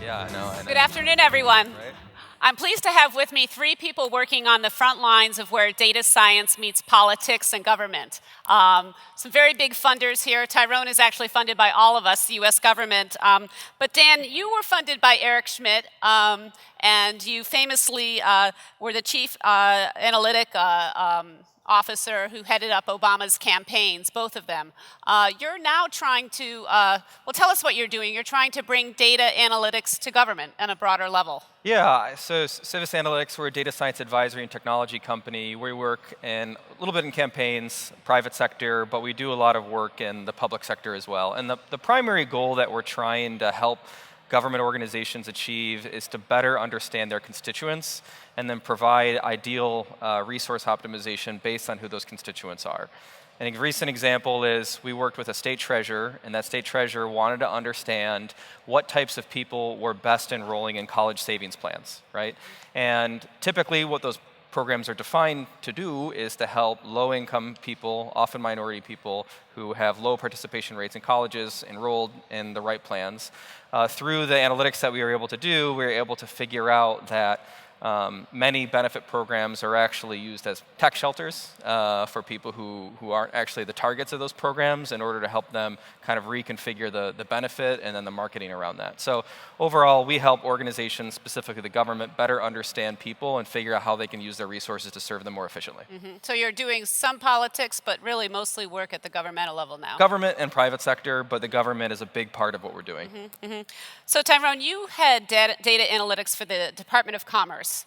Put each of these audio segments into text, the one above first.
Yeah, I know. Good afternoon, everyone. Right? I'm pleased to have with me three people working on the front lines of where data science meets politics and government. Some very big funders here. Tyrone is actually funded by all of us, the US government. But Dan, you were funded by Eric Schmidt, and you famously were the chief analytic officer who headed up Obama's campaigns, both of them. You're now trying to, tell us what you're doing. You're trying to bring data analytics to government on a broader level. Yeah, so Civis Analytics, we're a data science advisory and technology company. We work a little bit in campaigns, private sector, but we do a lot of work in the public sector as well. And the primary goal that we're trying to help government organizations achieve is to better understand their constituents and then provide ideal resource optimization based on who those constituents are. And a recent example is we worked with a state treasurer, and that state treasurer wanted to understand what types of people were best enrolling in college savings plans, right? And typically what those programs are defined to do is to help low-income people, often minority people, who have low participation rates in colleges enrolled in the right plans. Through the analytics that we were able to do, we were able to figure out that many benefit programs are actually used as tax shelters for people who aren't actually the targets of those programs in order to help them kind of reconfigure the benefit and then the marketing around that. So overall, we help organizations, specifically the government, better understand people and figure out how they can use their resources to serve them more efficiently. Mm-hmm. So you're doing some politics, but really mostly work at the governmental level now. Government and private sector, but the government is a big part of what we're doing. Mm-hmm. Mm-hmm. So Tyrone, you head data analytics for the Department of Commerce.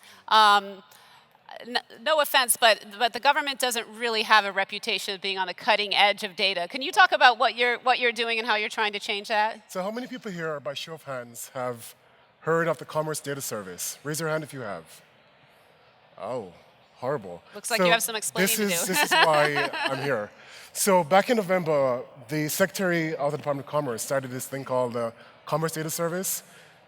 No offense, but the government doesn't really have a reputation of being on the cutting edge of data. Can you talk about what you're doing and how you're trying to change that? So how many people here, by show of hands, have heard of the Commerce Data Service? Raise your hand if you have. Oh, horrible. Looks like you have some explaining to do. This is why I'm here. So back in November, the Secretary of the Department of Commerce started this thing called the Commerce Data Service.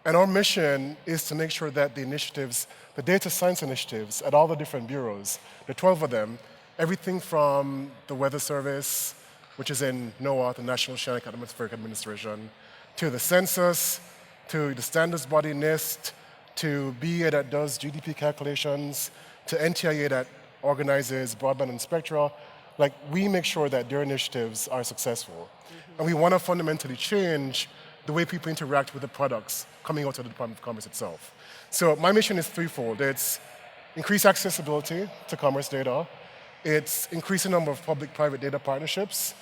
And our mission is to make sure that the initiatives, the data science initiatives at all the different bureaus, there are 12 of them, everything from the Weather Service, which is in NOAA, the National Oceanic and Atmospheric Administration, to the Census, to the standards body NIST, to BEA that does GDP calculations, to NTIA that organizes broadband and spectra, like we make sure that their initiatives are successful. Mm-hmm. And we want to fundamentally change the way people interact with the products coming out of the Department of Commerce itself. So my mission is threefold. It's increase accessibility to commerce data, it's increase the number of public-private data partnerships,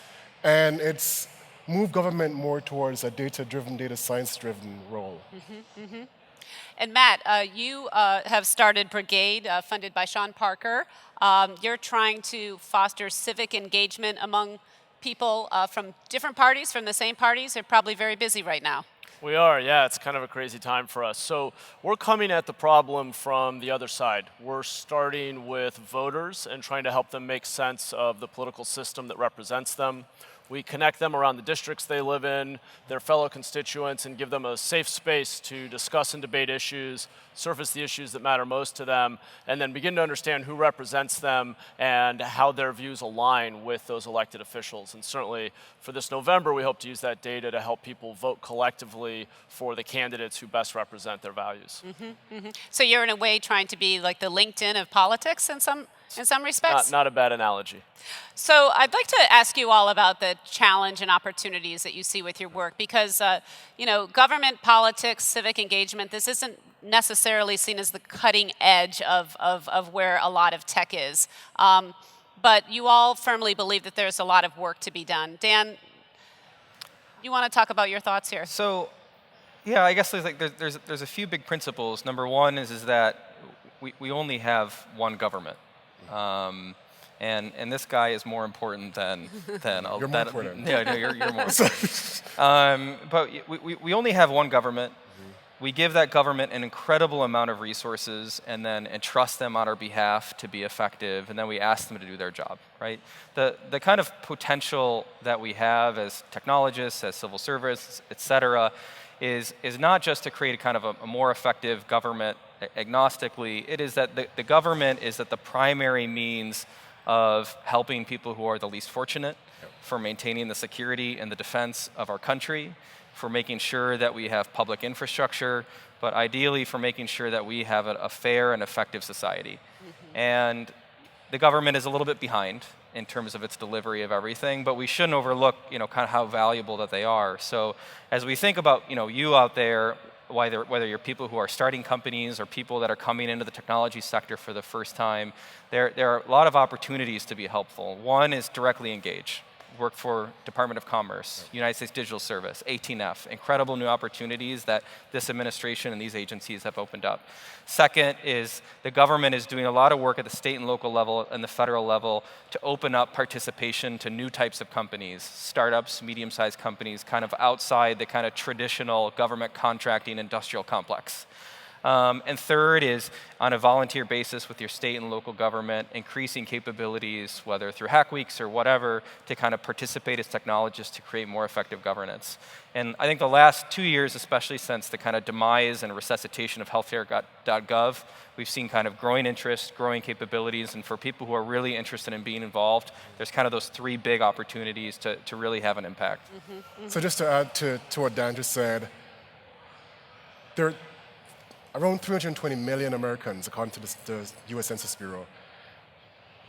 and it's move government more towards a data-driven, data science-driven role. Mm-hmm, mm-hmm. And Matt, you have started Brigade, funded by Sean Parker. You're trying to foster civic engagement among people from different parties, from the same parties. They're probably very busy right now. We are, yeah. It's kind of a crazy time for us. So we're coming at the problem from the other side. We're starting with voters and trying to help them make sense of the political system that represents them. We connect them around the districts they live in, their fellow constituents, and give them a safe space to discuss and debate issues, surface the issues that matter most to them, and then begin to understand who represents them and how their views align with those elected officials. And certainly for this November, we hope to use that data to help people vote collectively for the candidates who best represent their values. Mm-hmm, mm-hmm. So you're in a way trying to be like the LinkedIn of politics in some respects? Not a bad analogy. So I'd like to ask you all about the challenge and opportunities that you see with your work, because government, politics, civic engagement, this isn't necessarily seen as the cutting edge of where a lot of tech is. But you all firmly believe that there's a lot of work to be done. Dan, you want to talk about your thoughts here? So, yeah, I guess there's a few big principles. Number one is that we only have one government. And this guy is more important than you're more important. Yeah, no, you're more important. But we only have one government. Mm-hmm. We give that government an incredible amount of resources and then entrust them on our behalf to be effective, and then we ask them to do their job, right? The kind of potential that we have as technologists, as civil servants, et cetera, is not just to create a kind of a more effective government agnostically. It is that the government is that the primary means of helping people who are the least fortunate, for maintaining the security and the defense of our country, for making sure that we have public infrastructure, but ideally for making sure that we have a fair and effective society. And the government is a little bit behind in terms of its delivery of everything, but we shouldn't overlook, kind of how valuable that they are. So as we think about, you out there, whether you're people who are starting companies or people that are coming into the technology sector for the first time, there are a lot of opportunities to be helpful. One is directly engage. Work for Department of Commerce, United States Digital Service, 18F, incredible new opportunities that this administration and these agencies have opened up. Second is the government is doing a lot of work at the state and local level and the federal level to open up participation to new types of companies, startups, medium-sized companies, kind of outside the kind of traditional government contracting industrial complex. And third is on a volunteer basis with your state and local government, increasing capabilities, whether through hack weeks or whatever, to kind of participate as technologists to create more effective governance. And I think the last 2 years, especially since the kind of demise and resuscitation of healthcare.gov, we've seen kind of growing interest, growing capabilities, and for people who are really interested in being involved, there's kind of those three big opportunities to really have an impact. So just to add to what Dan just said, there around 320 million Americans, according to the US Census Bureau.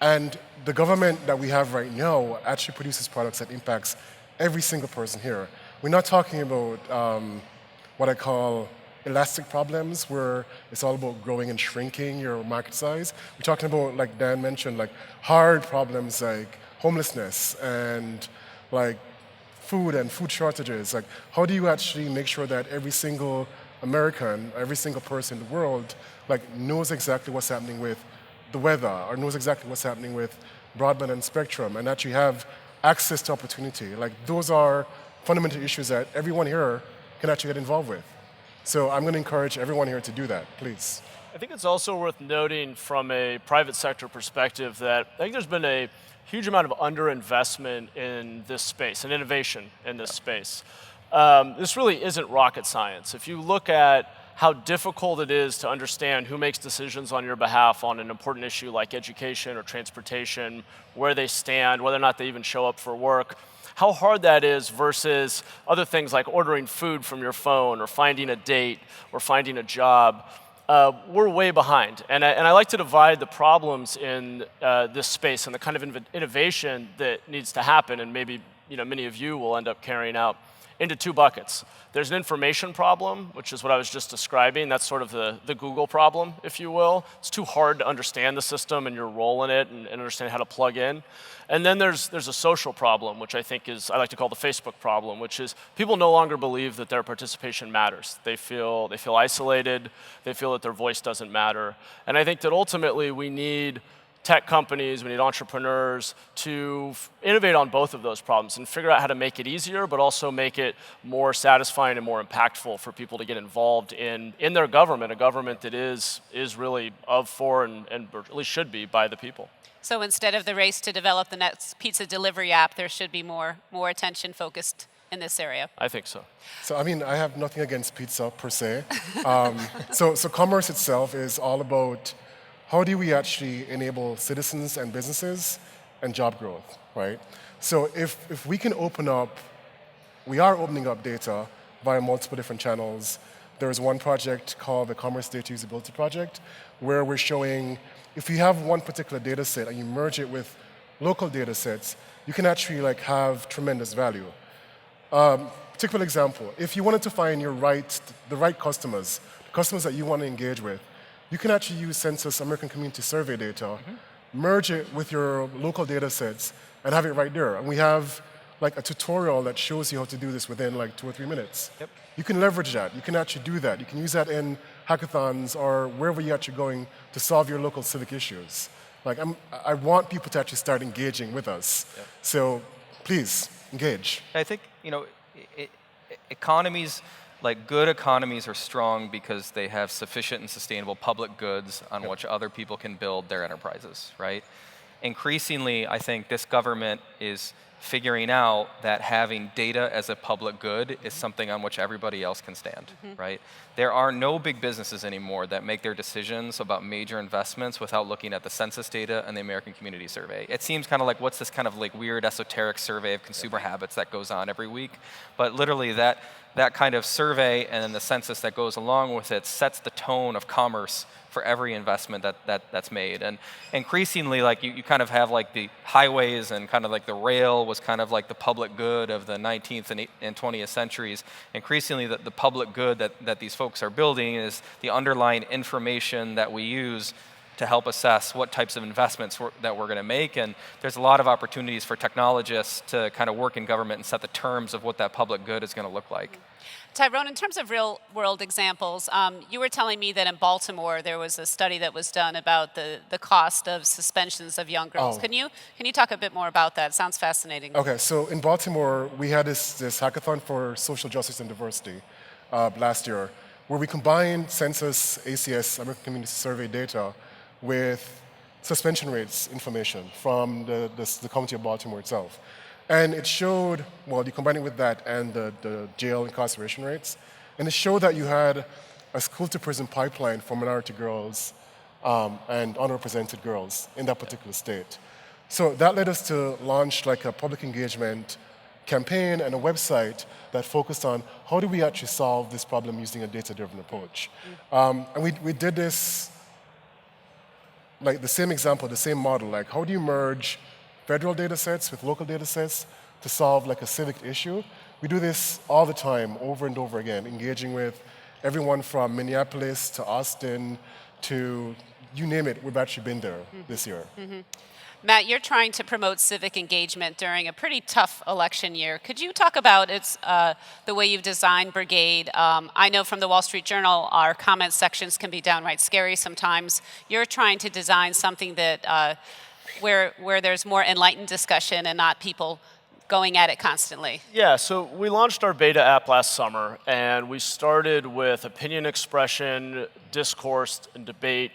And the government that we have right now actually produces products that impacts every single person here. We're not talking about what I call elastic problems, where it's all about growing and shrinking your market size. We're talking about, like Dan mentioned, like hard problems like homelessness and like food and food shortages. Like, how do you actually make sure that every single American, every single person in the world, like knows exactly what's happening with the weather or knows exactly what's happening with broadband and spectrum and actually have access to opportunity? Like, those are fundamental issues that everyone here can actually get involved with. So I'm going to encourage everyone here to do that, please. I think it's also worth noting from a private sector perspective that I think there's been a huge amount of underinvestment in this space and innovation in this space. This really isn't rocket science. If you look at how difficult it is to understand who makes decisions on your behalf on an important issue like education or transportation, where they stand, whether or not they even show up for work, how hard that is versus other things like ordering food from your phone or finding a date or finding a job, we're way behind. And I like to divide the problems in this space and the kind of innovation that needs to happen, and maybe many of you will end up carrying out, into two buckets. There's an information problem, which is what I was just describing. That's sort of the Google problem, if you will. It's too hard to understand the system and your role in it and understand how to plug in. And then there's a social problem, which I think is, I like to call the Facebook problem, which is people no longer believe that their participation matters. They feel isolated. They feel that their voice doesn't matter. And I think that ultimately we need tech companies, we need entrepreneurs to innovate on both of those problems and figure out how to make it easier, but also make it more satisfying and more impactful for people to get involved in their government, a government that is really of, for, and at least should be by the people. So instead of the race to develop the next pizza delivery app, there should be more attention focused in this area. I think so. So I mean, I have nothing against pizza per se. So commerce itself is all about how do we actually enable citizens and businesses and job growth, right? So if we can we are opening up data via multiple different channels. There's one project called the Commerce Data Usability Project, where we're showing if you have one particular data set and you merge it with local data sets, you can actually have tremendous value. Particular example, if you wanted to find the right customers, the customers that you want to engage with, you can actually use Census American Community Survey data, merge it with your local data sets, and have it right there. And we have a tutorial that shows you how to do this within 2 or 3 minutes. Yep. You can leverage that. You can actually do that. You can use that in hackathons or wherever you're actually going to solve your local civic issues. I want people to actually start engaging with us. Yep. So please, engage. I think, economies, good economies are strong because they have sufficient and sustainable public goods on which other people can build their enterprises, right? Increasingly, I think this government is figuring out that having data as a public good is something on which everybody else can stand, right? There are no big businesses anymore that make their decisions about major investments without looking at the census data and the American Community Survey. It seems kind of like, what's this kind of like weird esoteric survey of consumer habits that goes on every week? But literally that kind of survey and then the census that goes along with it sets the tone of commerce for every investment that's made. And increasingly, like you kind of have like the highways and kind of like the rail was kind of like the public good of the 19th and 20th centuries. Increasingly, the public good that these folks are building is the underlying information that we use to help assess what types of investments that we're going to make. And there's a lot of opportunities for technologists to kind of work in government and set the terms of what that public good is going to look like. Tyrone, in terms of real world examples, you were telling me that in Baltimore there was a study that was done about the cost of suspensions of young girls. Can you talk a bit more about that? It sounds fascinating. Okay, so in Baltimore, we had this hackathon for social justice and diversity last year, where we combined census, ACS, American Community Survey data, with suspension rates information from the county of Baltimore itself. And it showed, well, you combine it with that and the jail incarceration rates, and it showed that you had a school-to-prison pipeline for minority girls and underrepresented girls in that particular state. So that led us to launch like a public engagement campaign and a website that focused on how do we actually solve this problem using a data-driven approach. And we did this, like the same example, the same model, like how do you merge federal data sets with local data sets to solve like a civic issue. We do this all the time, over and over again, engaging with everyone from Minneapolis to Austin to you name it, we've actually been there this year. Matt, you're trying to promote civic engagement during a pretty tough election year. Could you talk about the way you've designed Brigade? I know from the Wall Street Journal, our comment sections can be downright scary sometimes. You're trying to design something that where there's more enlightened discussion and not people going at it constantly. Yeah, so we launched our beta app last summer, and we started with opinion expression, discourse, and debate.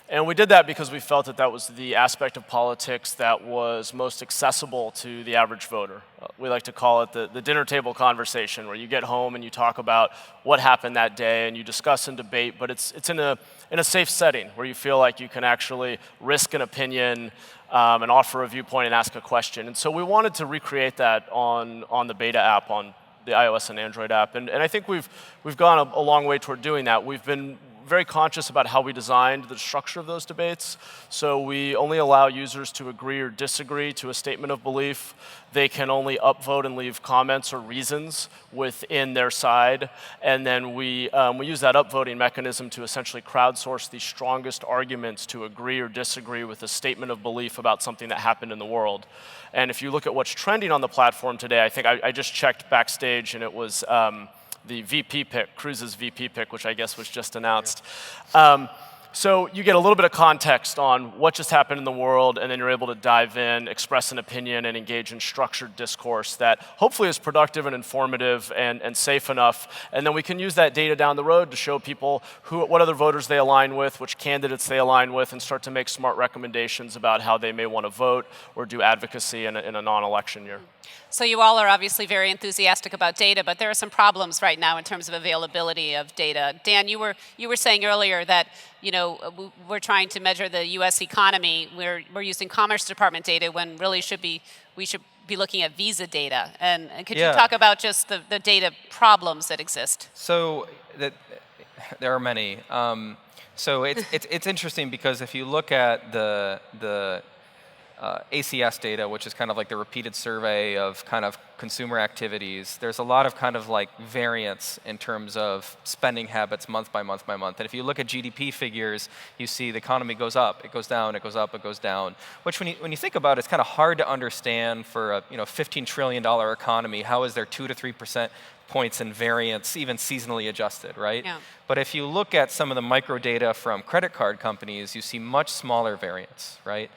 And we did that because we felt that was the aspect of politics that was most accessible to the average voter. We like to call it the dinner table conversation, where you get home and you talk about what happened that day and you discuss and debate, but it's in a safe setting where you feel like you can actually risk an opinion and offer a viewpoint and ask a question. And so we wanted to recreate that on the beta app, on the iOS and Android app. And I think we've gone a long way toward doing that. We've been very conscious about how we designed the structure of those debates. So we only allow users to agree or disagree to a statement of belief. They can only upvote and leave comments or reasons within their side. And then we use that upvoting mechanism to essentially crowdsource the strongest arguments to agree or disagree with a statement of belief about something that happened in the world. And if you look at what's trending on the platform today, I think I just checked backstage and it was the VP pick, Cruz's VP pick, which I guess was just announced. So you get a little bit of context on what just happened in the world, and then you're able to dive in, express an opinion, and engage in structured discourse that hopefully is productive and informative and safe enough. And then we can use that data down the road to show people what other voters they align with, which candidates they align with, and start to make smart recommendations about how they may want to vote or do advocacy in a non-election year. So you all are obviously very enthusiastic about data, but there are some problems right now in terms of availability of data. Dan, you were saying earlier that we're trying to measure the U.S. economy. We're using Commerce Department data when really we should be looking at visa data. And could you talk about just the data problems that exist? So there are many. So it's interesting because if you look at the ACS data, which is kind of like the repeated survey of kind of consumer activities, there's a lot of kind of like variance in terms of spending habits month by month by month. And if you look at GDP figures, you see the economy goes up, it goes down, it goes up, it goes down, which when you think about it, it's kind of hard to understand for a $15 trillion economy, how is there 2 to 3% points in variance, even seasonally adjusted, right? Yeah. But if you look at some of the micro data from credit card companies, you see much smaller variance, right?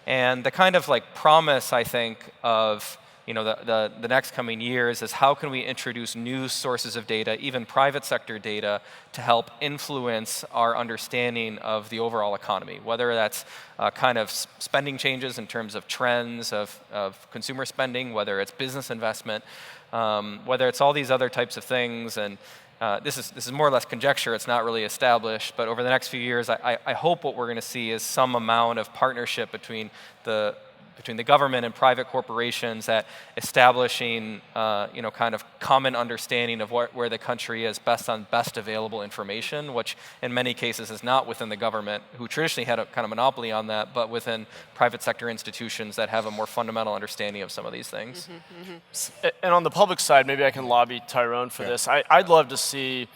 And the kind of like promise, I think, of the next coming years is how can we introduce new sources of data, even private sector data, to help influence our understanding of the overall economy, whether that's kind of spending changes in terms of trends of consumer spending, whether it's business investment, whether it's all these other types of things. And this is more or less conjecture, it's not really established, but over the next few years, I hope what we're going to see is some amount of partnership between the government and private corporations at establishing, kind of common understanding of where the country is based on best available information, which in many cases is not within the government, who traditionally had a kind of monopoly on that, but within private sector institutions that have a more fundamental understanding of some of these things. And on the public side, maybe I can lobby Tyrone for this. I'd love to see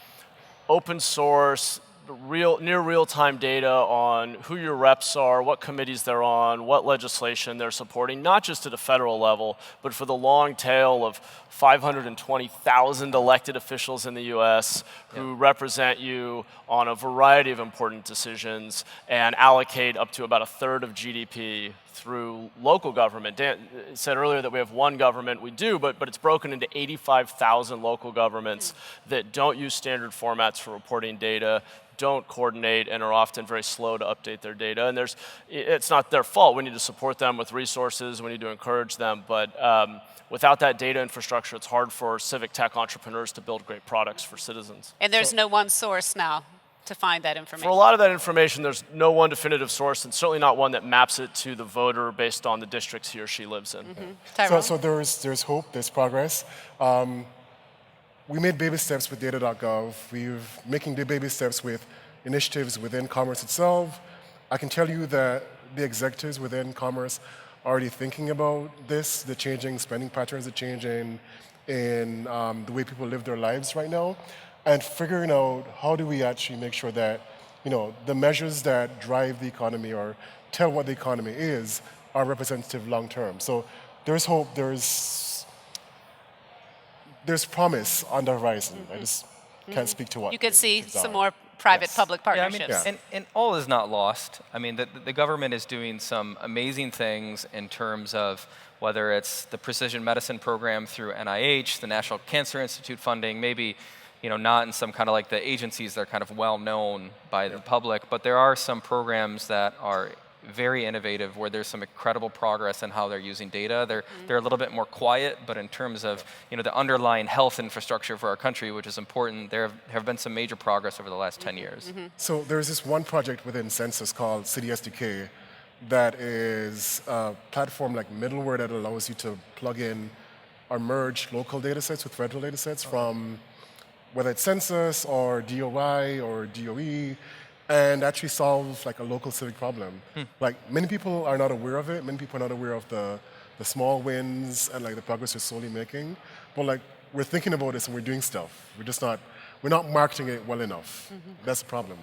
open source, near real-time data on who your reps are, what committees they're on, what legislation they're supporting, not just at a federal level, but for the long tail of 520,000 elected officials in the US who represent you on a variety of important decisions and allocate up to about a third of GDP through local government. Dan said earlier that we have one government. We do, but it's broken into 85,000 local governments that don't use standard formats for reporting data, don't coordinate, and are often very slow to update their data. And it's not their fault. We need to support them with resources. We need to encourage them. But without that data infrastructure, it's hard for civic tech entrepreneurs to build great products for citizens. And there's no one source now to find that information. For a lot of that information, there's no one definitive source, and certainly not one that maps it to the voter based on the districts he or she lives in. Tyrone? So there's hope, there's progress. We made baby steps with data.gov. We're making baby steps with initiatives within Commerce itself. I can tell you that the executives within Commerce are already thinking about this. The changing spending patterns are changing in the way people live their lives right now, and figuring out how do we actually make sure that the measures that drive the economy or tell what the economy is are representative long term. So there's hope. There's promise on the horizon. I just can't speak to what. You could see things some are. more private-public partnerships. And all is not lost. I mean, the government is doing some amazing things in terms of whether it's the precision medicine program through NIH, the National Cancer Institute funding, maybe not in some kind of like the agencies that are kind of well known by the public, but there are some programs that are very innovative where there's some incredible progress in how they're using data. They're a little bit more quiet, but in terms of the underlying health infrastructure for our country, which is important, there have been some major progress over the last 10 years. So there's this one project within Census called City SDK that is a platform like middleware that allows you to plug in or merge local data sets with federal data sets from whether it's Census or DOI or DOE, and actually solve like a local civic problem. Like many people are not aware of it. Many people are not aware of the small wins and like the progress we're slowly making. But like we're thinking about this and we're doing stuff. We're not marketing it well enough. That's the problem.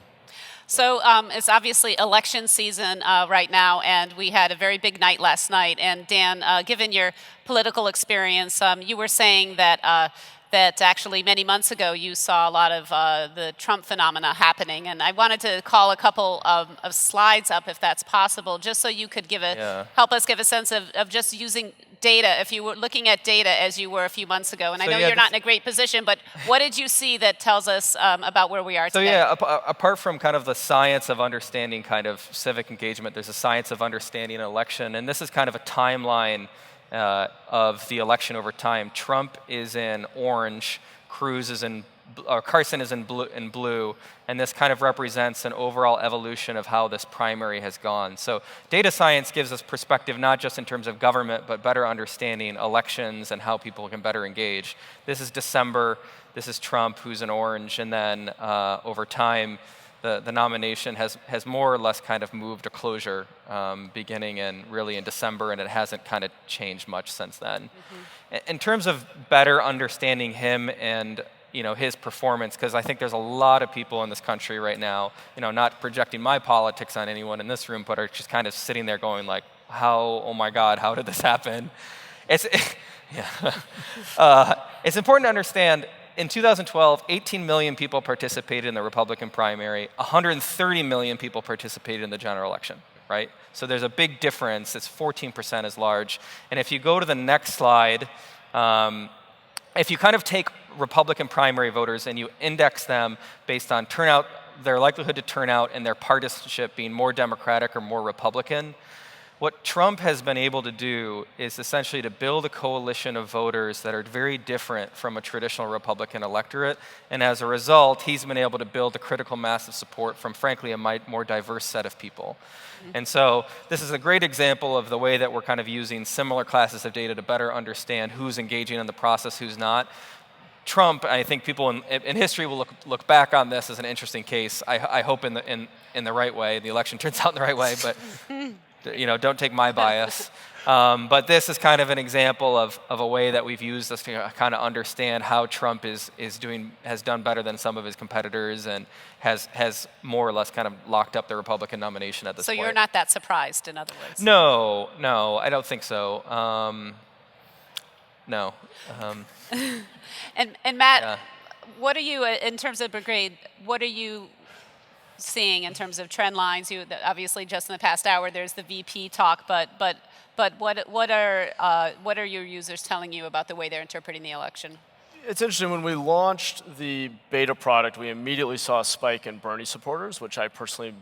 So it's obviously election season right now, and we had a very big night last night. And Dan, given your political experience, you were saying that that actually many months ago you saw a lot of the Trump phenomena happening. And I wanted to call a couple of slides up, if that's possible, just so you could help us give a sense of just using data, if you were looking at data as you were a few months ago. And I know you're not in a great position, but what did you see that tells us about where we are today? So apart from kind of the science of understanding kind of civic engagement, there's a science of understanding an election, and this is kind of a timeline of the election over time. Trump is in orange, Carson is in blue, and this kind of represents an overall evolution of how this primary has gone. So data science gives us perspective not just in terms of government, but better understanding elections and how people can better engage. This is December, this is Trump who's in orange, and then over time, the nomination has more or less kind of moved to closure beginning in December, and it hasn't kind of changed much since then. In terms of better understanding him and his performance, because I think there's a lot of people in this country right now, not projecting my politics on anyone in this room, but are just kind of sitting there going like, oh my God, how did this happen? It's important to understand. In 2012, 18 million people participated in the Republican primary. 130 million people participated in the general election. right? So there's a big difference. It's 14% as large. And if you go to the next slide, if you kind of take Republican primary voters and you index them based on turnout, their likelihood to turn out and their partisanship being more Democratic or more Republican, what Trump has been able to do is essentially to build a coalition of voters that are very different from a traditional Republican electorate. And as a result, he's been able to build a critical mass of support from, frankly, a more diverse set of people. And so this is a great example of the way that we're kind of using similar classes of data to better understand who's engaging in the process, who's not. Trump, I think people in history will look back on this as an interesting case. I hope in the right way. The election turns out in the right way, but don't take my bias. But this is kind of an example of a way that we've used this to kind of understand how Trump has done better than some of his competitors and has more or less kind of locked up the Republican nomination at this point. So you're not that surprised, in other words? No, I don't think so. No. And Matt, what are you, in terms of Brigade, what are you seeing in terms of trend lines? Obviously, just in the past hour, there's the VP talk, but what are your users telling you about the way they're interpreting the election? It's interesting, when we launched the beta product, we immediately saw a spike in Bernie supporters, which I personally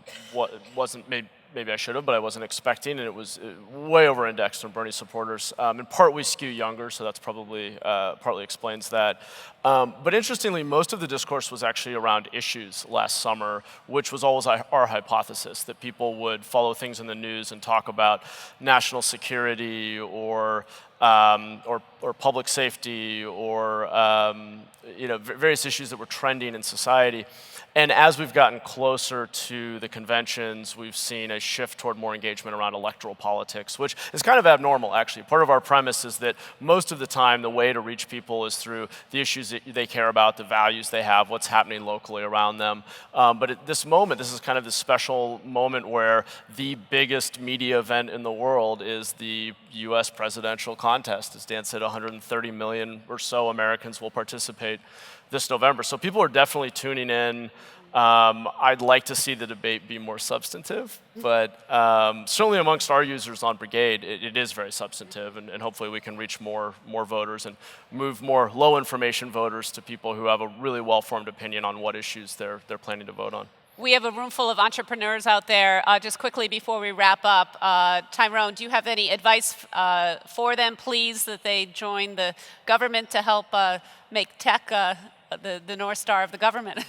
wasn't, maybe I should have, but I wasn't expecting, and it was way over-indexed on Bernie supporters. In part, we skew younger, so that's probably partly explains that. But interestingly, most of the discourse was actually around issues last summer, which was always our hypothesis, that people would follow things in the news and talk about national security or public safety or various issues that were trending in society. And as we've gotten closer to the conventions, we've seen a shift toward more engagement around electoral politics, which is kind of abnormal, actually. Part of our premise is that most of the time, the way to reach people is through the issues that they care about, the values they have, what's happening locally around them. But at this moment, this is kind of this special moment where the biggest media event in the world is the US presidential contest. As Dan said, 130 million or so Americans will participate this November. So people are definitely tuning in. I'd like to see the debate be more substantive, but certainly amongst our users on Brigade, it is very substantive, and hopefully we can reach more voters and move more low information voters to people who have a really well-formed opinion on what issues they're planning to vote on. We have a room full of entrepreneurs out there. Just quickly before we wrap up, Tyrone, do you have any advice for them, please, that they join the government to help make tech the North Star of the government?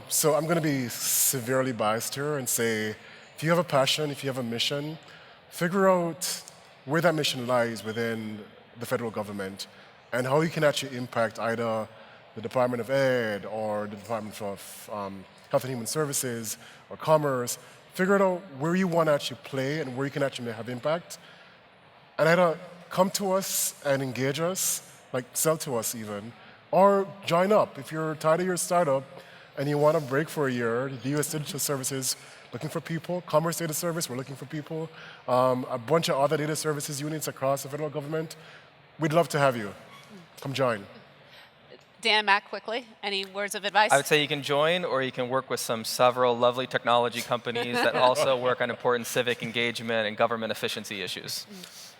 So I'm going to be severely biased here and say, if you have a passion, if you have a mission, figure out where that mission lies within the federal government and how you can actually impact either the Department of Ed or the Department of Health and Human Services or Commerce. Figure out where you want to actually play and where you can actually have impact. And either come to us and engage us, like sell to us even, or join up. If you're tired of your startup and you want to break for a year, the U.S. Digital Services looking for people, Commerce Data Service, we're looking for people, a bunch of other data services units across the federal government. We'd love to have you. Come join. Dan, Matt, quickly, any words of advice? I would say you can join, or you can work with several lovely technology companies that also work on important civic engagement and government efficiency issues.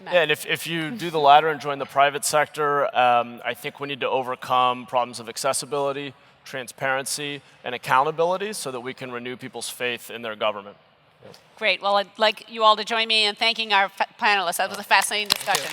Yeah, and if you do the latter and join the private sector, I think we need to overcome problems of accessibility, transparency, and accountability so that we can renew people's faith in their government. Great. Well, I'd like you all to join me in thanking our panelists. That was a fascinating discussion.